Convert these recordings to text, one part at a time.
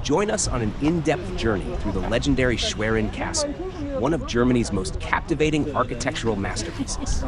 Join us on an in-depth journey through the legendary Schwerin Castle, one of Germany's most captivating architectural masterpieces.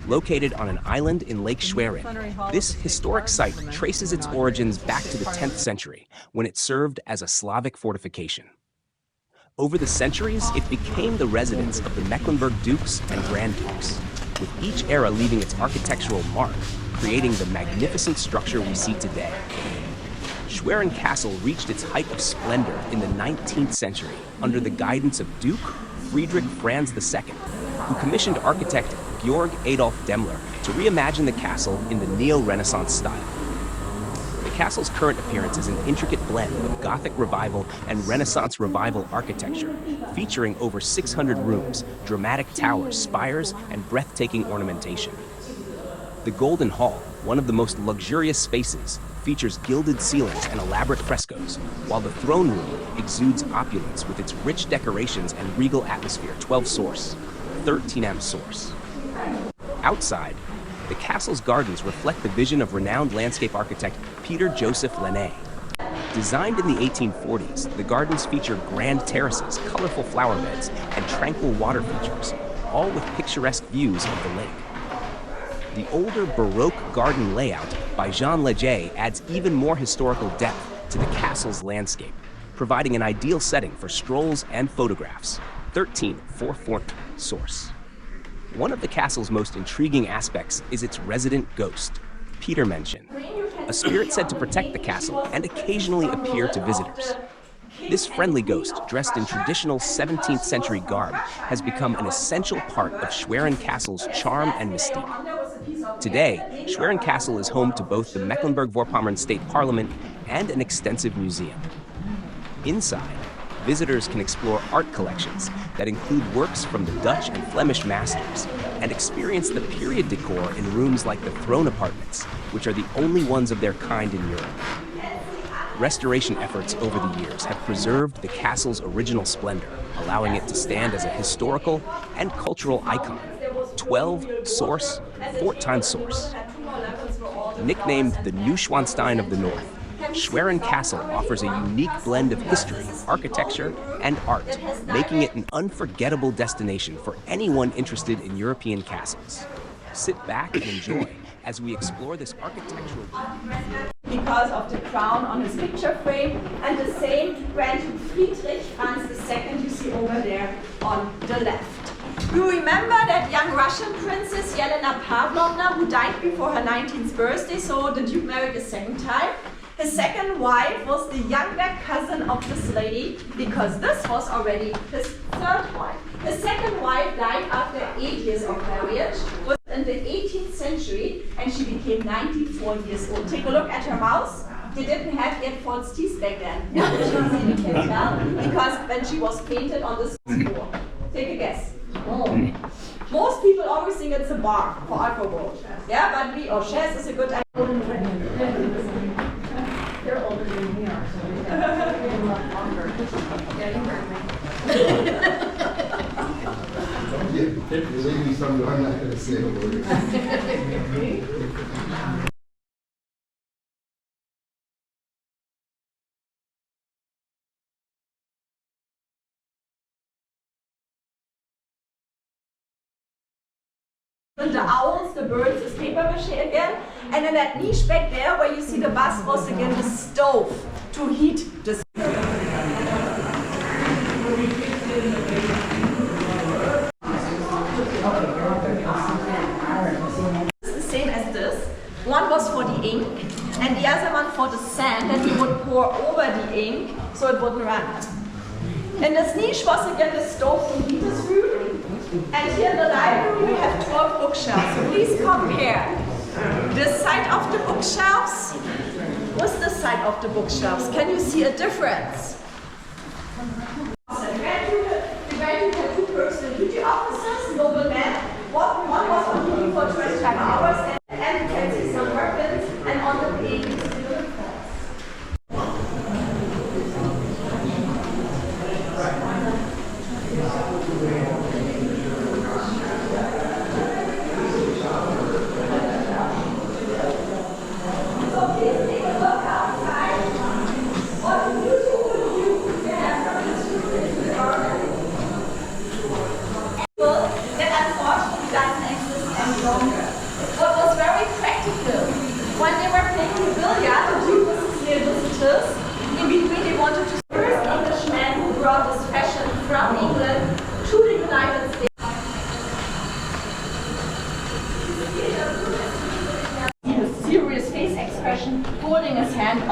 Located on an island in Lake Schwerin, this historic site traces its origins back to the 10th century, when it served as a Slavic fortification. Over the centuries, it became the residence of the Mecklenburg dukes and grand dukes, with each era leaving its architectural mark, creating the magnificent structure we see today. Schwerin Castle reached its height of splendor in the 19th century under the guidance of Duke Friedrich Franz II, who commissioned architect Georg Adolf Demmler to reimagine the castle in the Neo-Renaissance style. The castle's current appearance is an intricate blend of Gothic Revival and Renaissance Revival architecture, featuring over 600 rooms, dramatic towers, spires, and breathtaking ornamentation. The Golden Hall, one of the most luxurious spaces, features gilded ceilings and elaborate frescoes, while the throne room exudes opulence with its rich decorations and regal atmosphere, 12 source, 13M source. Outside, the castle's gardens reflect the vision of renowned landscape architect Peter Joseph Lenné. Designed in the 1840s, the gardens feature grand terraces, colorful flower beds, and tranquil water features, all with picturesque views of the lake. The older Baroque garden layout by Jean Leger adds even more historical depth to the castle's landscape, providing an ideal setting for strolls and photographs. 13 4/4 source. One of the castle's most intriguing aspects is its resident ghost, Petermännchen, a spirit said to protect the castle and occasionally appear to visitors. This friendly ghost, dressed in traditional 17th century garb, has become an essential part of Schwerin Castle's charm and mystique. Today, Schwerin Castle is home to both the Mecklenburg-Vorpommern State Parliament and an extensive museum. Inside, visitors can explore art collections that include works from the Dutch and Flemish masters and experience the period decor in rooms like the throne apartments, which are the only ones of their kind in Europe. Restoration efforts over the years have preserved the castle's original splendor, allowing it to stand as a historical and cultural icon. 12 source, 4x source. Nicknamed the Neuschwanstein of the North, Schwerin Castle offers a unique blend of history, architecture, and art, making it an unforgettable destination for anyone interested in European castles. Sit back and enjoy as we explore this architectural... Because of the crown on his picture frame, and the same Grand Duke Friedrich Franz II you see over there on the left. You remember that young Russian princess Yelena Pavlovna who died before her 19th birthday, so the Duke married a second time? His second wife was the younger cousin of this lady, because this was already his third wife. His second wife died after 8 years of marriage, was in the 18th century, and she became 94 years old. Take a look at her mouth. They didn't have yet false teeth back then. You can tell, because when she was painted on this floor. Take a guess. Oh. Most people always think it's a bar for alcohol. Yeah, but chess is a good idea. They're older than we are, so we have a lot longer. Yeah, you heard me. And the owls, the birds, is paper mache again. And in that niche back there where you see the bust was again the stove to heat the It's the same as this. One was for the ink and the other one for the sand that you would pour over the ink so it wouldn't run. And this niche was again the stove to heat the food. And here in the library we have 12 bookshelves. So please compare this side of the bookshelves with this side of the bookshelves. Can you see a difference? The Grand Duke had 2 personal duty officers, noblemen. One was on duty for 25 hours, and you can see some weapons, and on the page is the uniforms. So please take a look outside. What do you do?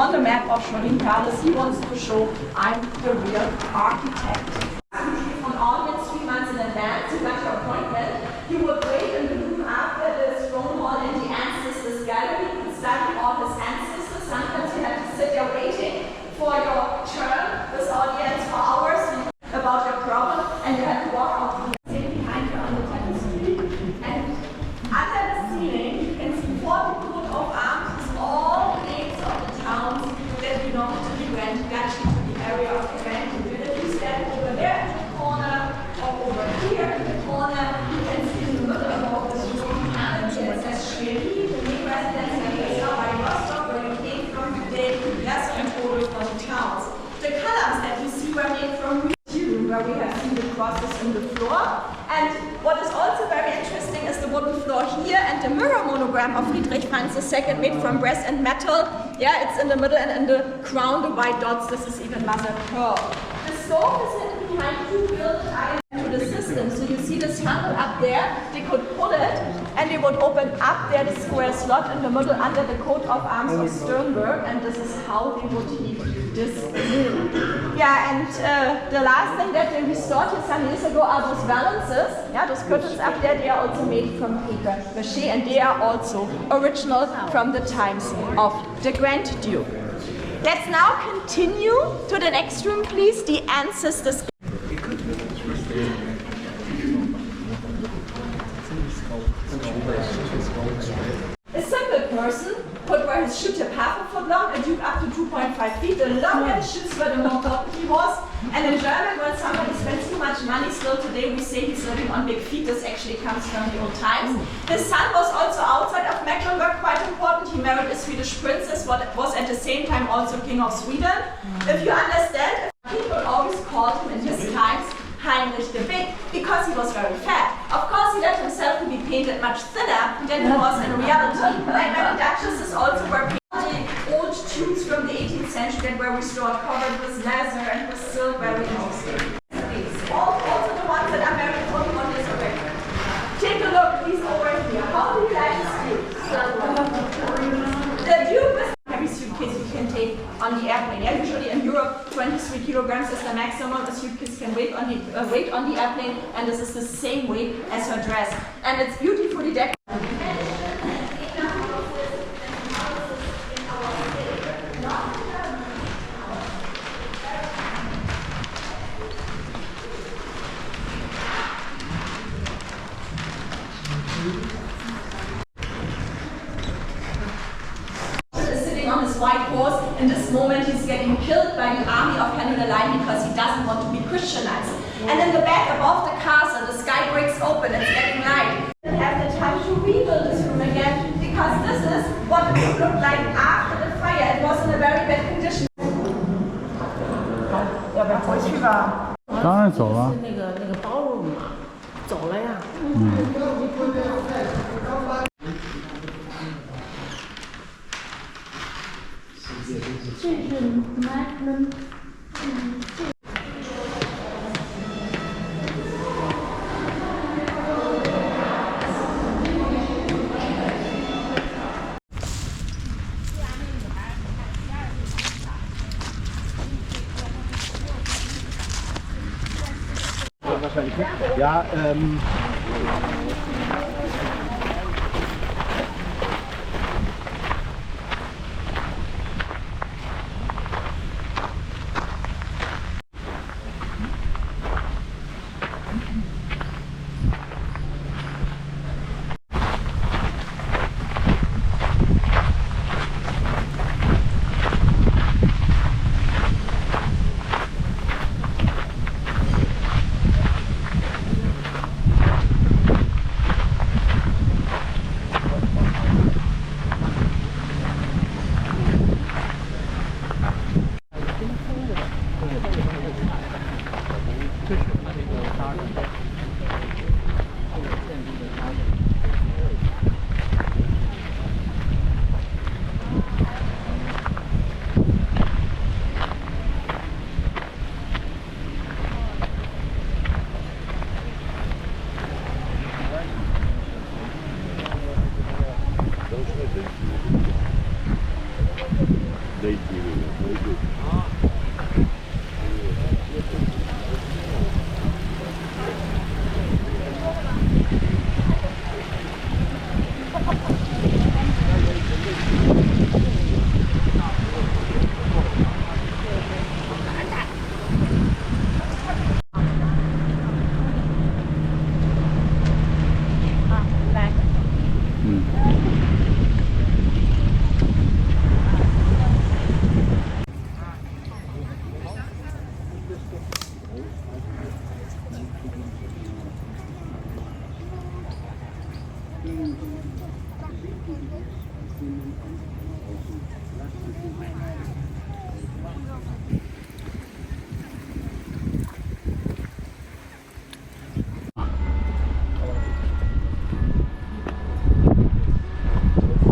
on the map of Schwerin Palace. He wants to show I'm the real architect. On audience 3 months in advance, you got your appointment. You would wait in the room after the throne hall in the ancestors gallery. You could study all his ancestors. Sometimes you had to sit there waiting for your turn with audience for hours about your problem, and you had to walk out behind you on the tapestry. And under the ceiling, you can see 40 coat of arms with all names of the towns that belong to the Grand Duchy, to the area of the Grand Nobility. Stand over there in the corner, or over here in the corner. You can see in the middle of all this room, and it says Schwerin, the main residence of the by Rostock, where you came from today, yes, and total from the towns. The colors that you see were made from where we have seen the crosses in the floor. And what is also very interesting is the wooden floor here and the mirror monogram of Friedrich Franz II made from brass and metal. Yeah, it's in the middle, and in the crown, the white dots, this is even mother pearl. The stove is hidden behind 2 gilded irons to the system. So you see this handle up there, they could pull it, and they would open up there the square slot in the middle under the coat of arms of Sternberg, and this is how they would heat this room. Yeah, and the last thing that they restored here some years ago are those valances. Yeah, those curtains up there, they are also made from paper mache, and they are also original from the times of the Grand Duke. Let's now continue to the next room, please, the ancestors. A simple person could wear his shoe tip half a foot long, a duke up to 2.5 feet. The longer the shoes were, the more potent he was. And in German, when somebody spends too much money, still today we say he's living on big feet. This actually comes from the old times. His son was also outside of Mecklenburg, quite important. He married a Swedish princess, what was at the same time also king of Sweden. If you understand, people always called him in his times Heinrich the Big, because he was very fat. Of course, he let himself to be painted much thinner than he was in reality. Like many duchesses also were painted old tubes from the 18th century that were restored, covered with leather and with silk, very mostly. Also the ones that are very important on this record. Take a look, he's over here. How do you like his suit? The Duke is every suitcase you can take on the airplane. Yeah, usually in Europe, 23 kilograms is the maximum a suitcase can weight on the airplane, and this is the same weight as her dress. And it's beautifully decorated. On his white horse. In this moment he's getting killed by the army of Henry the Lion because he doesn't want to be Christianized. And in the back above the castle, the sky breaks open, it's getting light. We have the time to rebuild this room again, because this is what it would look like after the fire. It was in a very bad condition. 要不要回去吧？当然走了。那个包容嘛，走了呀。这是 Magnum。Wahrscheinlich nicht. Ja,